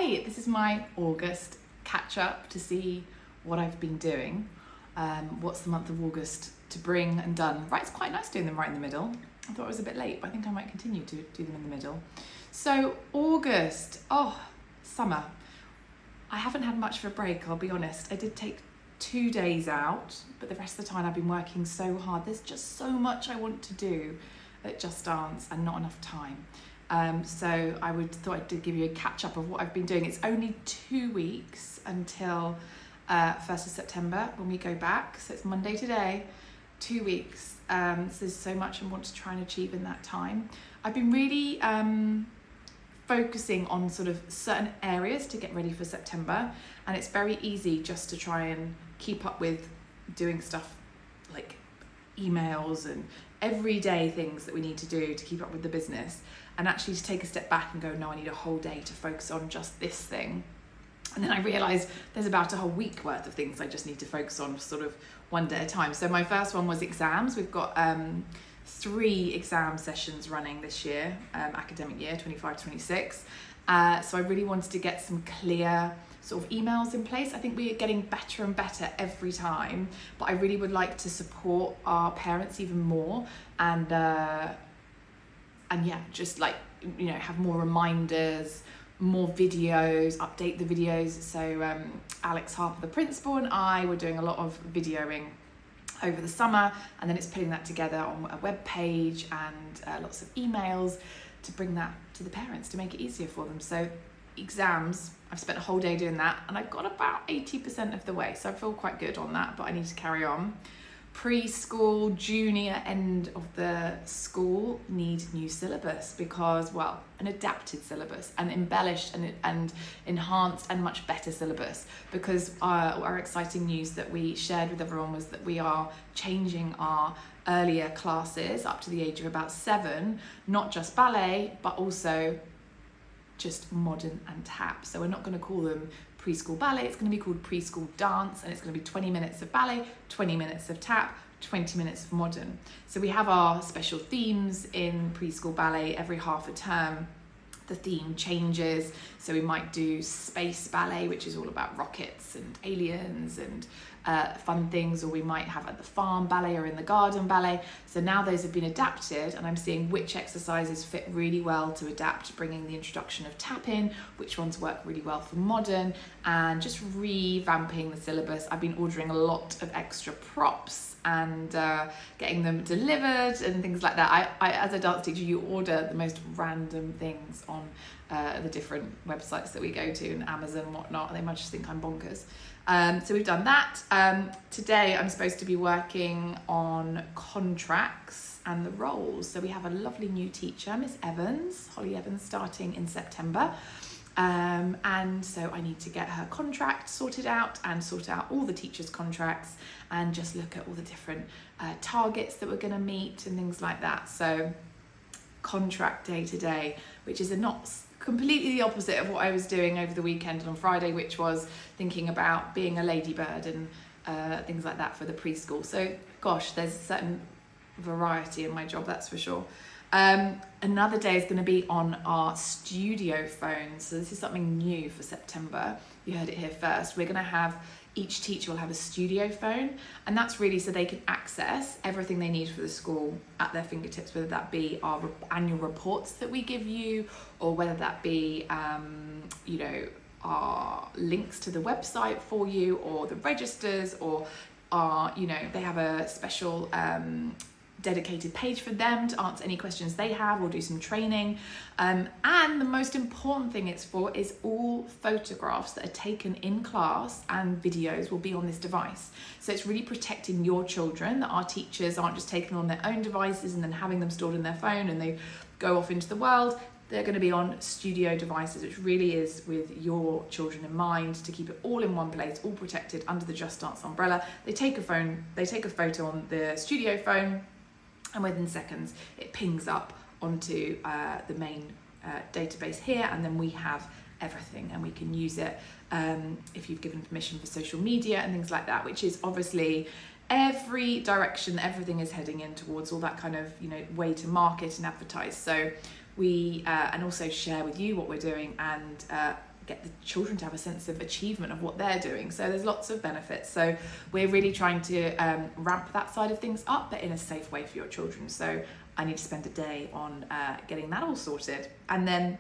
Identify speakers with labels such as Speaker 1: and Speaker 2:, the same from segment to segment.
Speaker 1: Hi, this is my August catch up to see what I've been doing. What's the month of August to bring and done. Right, it's quite nice doing them right in the middle. I thought it was a bit late, but I think I might continue to do them in the middle. So August, summer. I haven't had much of a break, I'll be honest. I did take 2 days out, but the rest of the time I've been working so hard. There's just so much I want to do at Just Dance and not enough time. So thought I'd give you a catch up of what I've been doing. It's only 2 weeks until 1st of September when we go back. So it's Monday today, 2 weeks. So there's so much I want to try and achieve in that time. I've been really focusing on sort of certain areas to get ready for September, and it's very easy just to try and keep up with doing stuff like emails and everyday things that we need to do to keep up with the business, and actually to take a step back and go, no, I need a whole day to focus on just this thing. And then I realised there's about a whole week worth of things I just need to focus on sort of one day at a time. So my first one was exams. We've got 3 exam sessions running this year, academic year 25-26. So I really wanted to get some clear sort of emails in place. I think we are getting better and better every time, but I really would like to support our parents even more, and just like, have more reminders, more videos, update the videos. So Alex Harper, the principal, and I were doing a lot of videoing over the summer, and then it's putting that together on a web page and lots of emails to bring that to the parents to make it easier for them. So exams, I've spent a whole day doing that, and I've got about 80% of the way, so I feel quite good on that, but I need to carry on. Preschool, junior end of the school need new syllabus because, well, an adapted syllabus, an embellished and enhanced and much better syllabus, because our exciting news that we shared with everyone was that we are changing our earlier classes up to the age of about 7, not just ballet, but also just modern and tap. So we're not going to call them preschool ballet, it's going to be called preschool dance, and it's going to be 20 minutes of ballet, 20 minutes of tap, 20 minutes of modern. So we have our special themes in preschool ballet every half a term. The theme changes, so we might do space ballet, which is all about rockets and aliens and fun things, or we might have at the farm ballet or in the garden ballet. So now those have been adapted, and I'm seeing which exercises fit really well to adapt, bringing the introduction of tap in, which ones work really well for modern, and just revamping the syllabus. I've been ordering a lot of extra props and getting them delivered and things like that. I as a dance teacher, you order the most random things on the different websites that we go to, and Amazon and whatnot, and they might just think I'm bonkers. So we've done that. Today I'm supposed to be working on contracts and the roles. So we have a lovely new teacher, Miss Evans, Holly Evans, starting in September. And so I need to get her contract sorted out and sort out all the teachers' contracts and just look at all the different targets that we're going to meet and things like that. So contract day today, which is not completely the opposite of what I was doing over the weekend and on Friday, which was thinking about being a ladybird and things like that for the preschool. So gosh, there's a certain variety in my job, that's for sure. Another day is going to be on our studio phone. So this is something new for September. You heard it here first. We're going to have, each teacher will have a studio phone, and that's really so they can access everything they need for the school at their fingertips, whether that be our annual reports that we give you, or whether that be, our links to the website for you, or the registers, or they have a special, dedicated page for them to answer any questions they have or do some training. And the most important thing it's for is all photographs that are taken in class and videos will be on this device. So it's really protecting your children, that our teachers aren't just taking on their own devices and then having them stored in their phone and they go off into the world. They're going to be on studio devices, which really is with your children in mind, to keep it all in one place, all protected under the Just Dance umbrella. They take a photo on the studio phone, and within seconds it pings up onto the main database here, and then we have everything and we can use it if you've given permission for social media and things like that, which is obviously every direction everything is heading in towards, all that kind of way to market and advertise. So we and also share with you what we're doing, and get the children to have a sense of achievement of what they're doing. So there's lots of benefits. So we're really trying to ramp that side of things up, but in a safe way for your children. So I need to spend a day on getting that all sorted. And then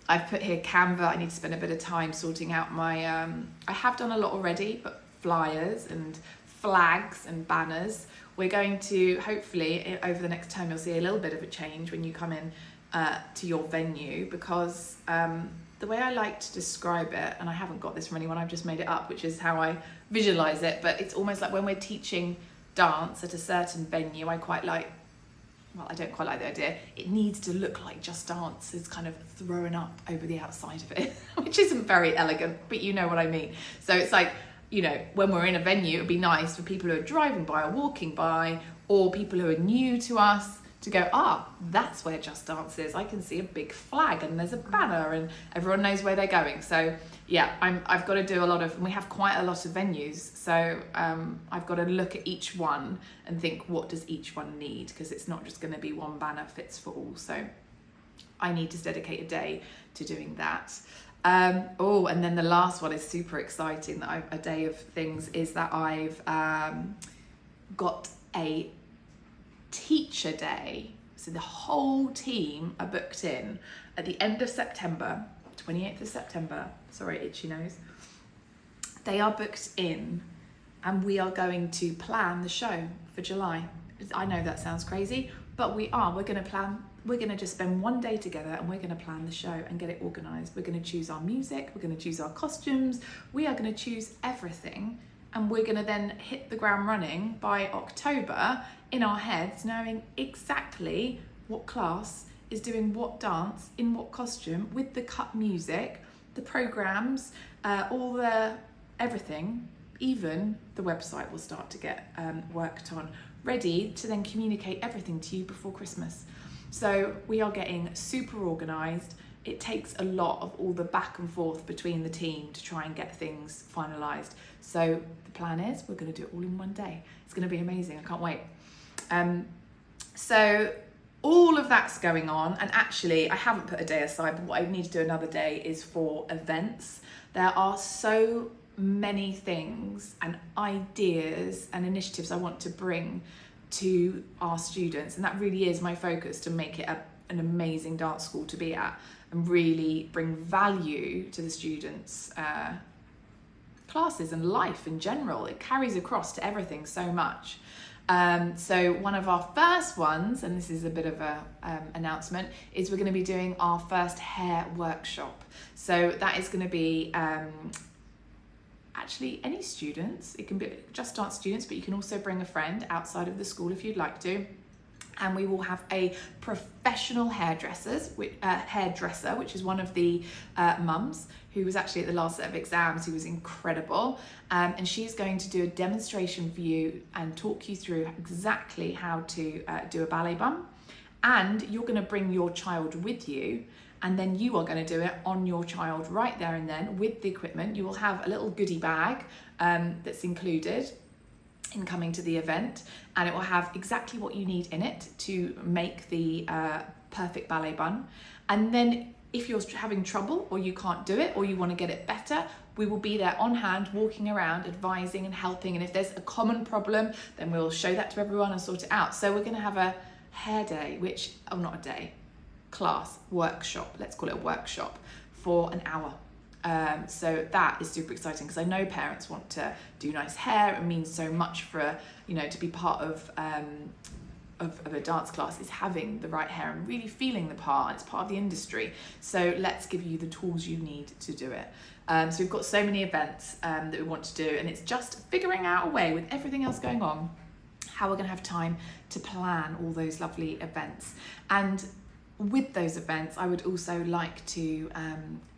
Speaker 1: I've put here Canva. I need to spend a bit of time sorting out my, I have done a lot already, but flyers and flags and banners. We're going to, hopefully, over the next term, you'll see a little bit of a change when you come in to your venue, because the way I like to describe it, and I haven't got this from anyone, I've just made it up, which is how I visualize it, but it's almost like when we're teaching dance at a certain venue, I don't quite like the idea. It needs to look like Just Dance is kind of thrown up over the outside of it, which isn't very elegant, but you know what I mean. So it's like, you know, when we're in a venue, it'd be nice for people who are driving by or walking by, or people who are new to us, to go, that's where Just Dance is. I can see a big flag and there's a banner and everyone knows where they're going. So yeah, I've got to do a lot of, and we have quite a lot of venues. So I've got to look at each one and think, what does each one need? Because it's not just going to be one banner fits for all. So I need to dedicate a day to doing that. And then the last one is super exciting, a day of things, is that I've got a teacher day. So the whole team are booked in at the end of September, 28th of September, sorry, itchy nose. They are booked in and we are going to plan the show for July. I know that sounds crazy, but we're going to just spend one day together and we're going to plan the show and get it organised. We're going to choose our music, we're going to choose our costumes, we are going to choose everything, and we're going to then hit the ground running by October in our heads, knowing exactly what class is doing what dance, in what costume, with the cut music, the programmes, everything. Even the website will start to get worked on, ready to then communicate everything to you before Christmas. So we are getting super organised. It takes a lot of all the back and forth between the team to try and get things finalised. So the plan is we're going to do it all in one day. It's going to be amazing. I can't wait. So all of that's going on, and actually I haven't put a day aside, but what I need to do another day is for events. There are so many things and ideas and initiatives I want to bring to our students, and that really is my focus, to make it an amazing dance school to be at and really bring value to the students' classes and life in general. It carries across to everything so much. So one of our first ones, and this is a bit of a announcement, is we're going to be doing our first hair workshop. So that is going to be actually any students. It can be Just Dance students, but you can also bring a friend outside of the school if you'd like to. And we will have a professional hairdresser, which is one of the mums who was actually at the last set of exams, who was incredible. And she's going to do a demonstration for you and talk you through exactly how to do a ballet bum. And you're going to bring your child with you, and then you are going to do it on your child right there and then with the equipment. You will have a little goodie bag that's included in coming to the event, and it will have exactly what you need in it to make the perfect ballet bun. And then if you're having trouble or you can't do it or you want to get it better, we will be there on hand, walking around, advising and helping. And if there's a common problem, then we'll show that to everyone and sort it out. So we're going to have a hair day, class, workshop, let's call it a workshop, for an hour. So that is super exciting, because I know parents want to do nice hair. It means so much for, to be part of a dance class, is having the right hair and really feeling the part. It's part of the industry. So let's give you the tools you need to do it. So we've got so many events that we want to do, and it's just figuring out a way, with everything else going on, how we're going to have time to plan all those lovely events. And with those events, I would also like to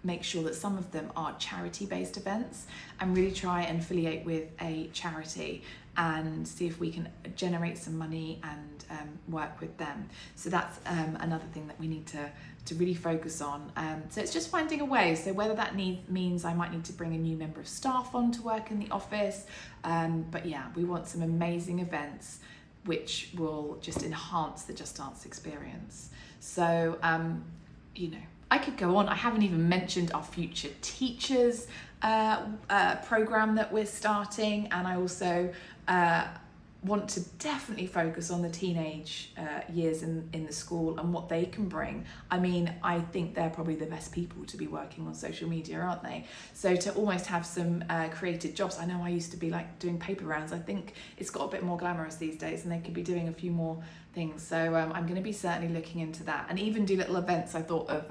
Speaker 1: make sure that some of them are charity-based events, and really try and affiliate with a charity and see if we can generate some money and work with them. So that's another thing that we need to really focus on. So it's just finding a way. So whether that means I might need to bring a new member of staff on to work in the office, but yeah, we want some amazing events which will just enhance the Just Dance experience. So, I could go on. I haven't even mentioned our Future Teachers program that we're starting, and I also want to definitely focus on the teenage years in the school and what they can bring. I mean, I think they're probably the best people to be working on social media, aren't they? So to almost have some creative jobs. I know I used to be like doing paper rounds. I think it's got a bit more glamorous these days, and they could be doing a few more things. So I'm going to be certainly looking into that, and even do little events. I thought of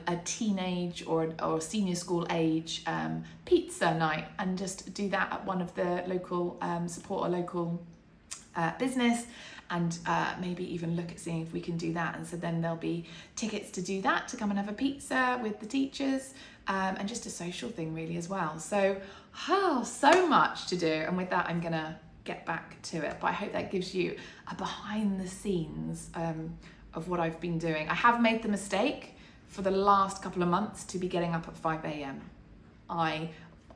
Speaker 1: a teenage or senior school age pizza night, and just do that at one of the local support a local business, and maybe even look at seeing if we can do that. And so then there'll be tickets to do that, to come and have a pizza with the teachers, and just a social thing really as well. So so much to do, and with that I'm gonna get back to it, but I hope that gives you a behind the scenes of what I've been doing. I have made the mistake for the last couple of months to be getting up at 5 a.m. I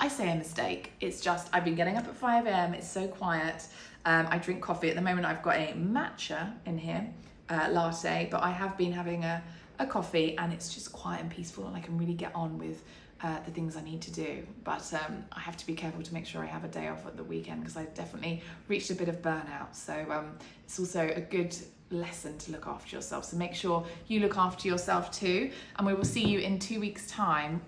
Speaker 1: say a mistake, it's just I've been getting up at 5 a.m. It's so quiet. I drink coffee. At the moment I've got a matcha in here, latte, but I have been having a coffee, and it's just quiet and peaceful, and I can really get on with the things I need to do. But I have to be careful to make sure I have a day off at the weekend, because I definitely reached a bit of burnout. So it's also a good lesson to look after yourself. So make sure you look after yourself too, and we will see you in 2 weeks' time.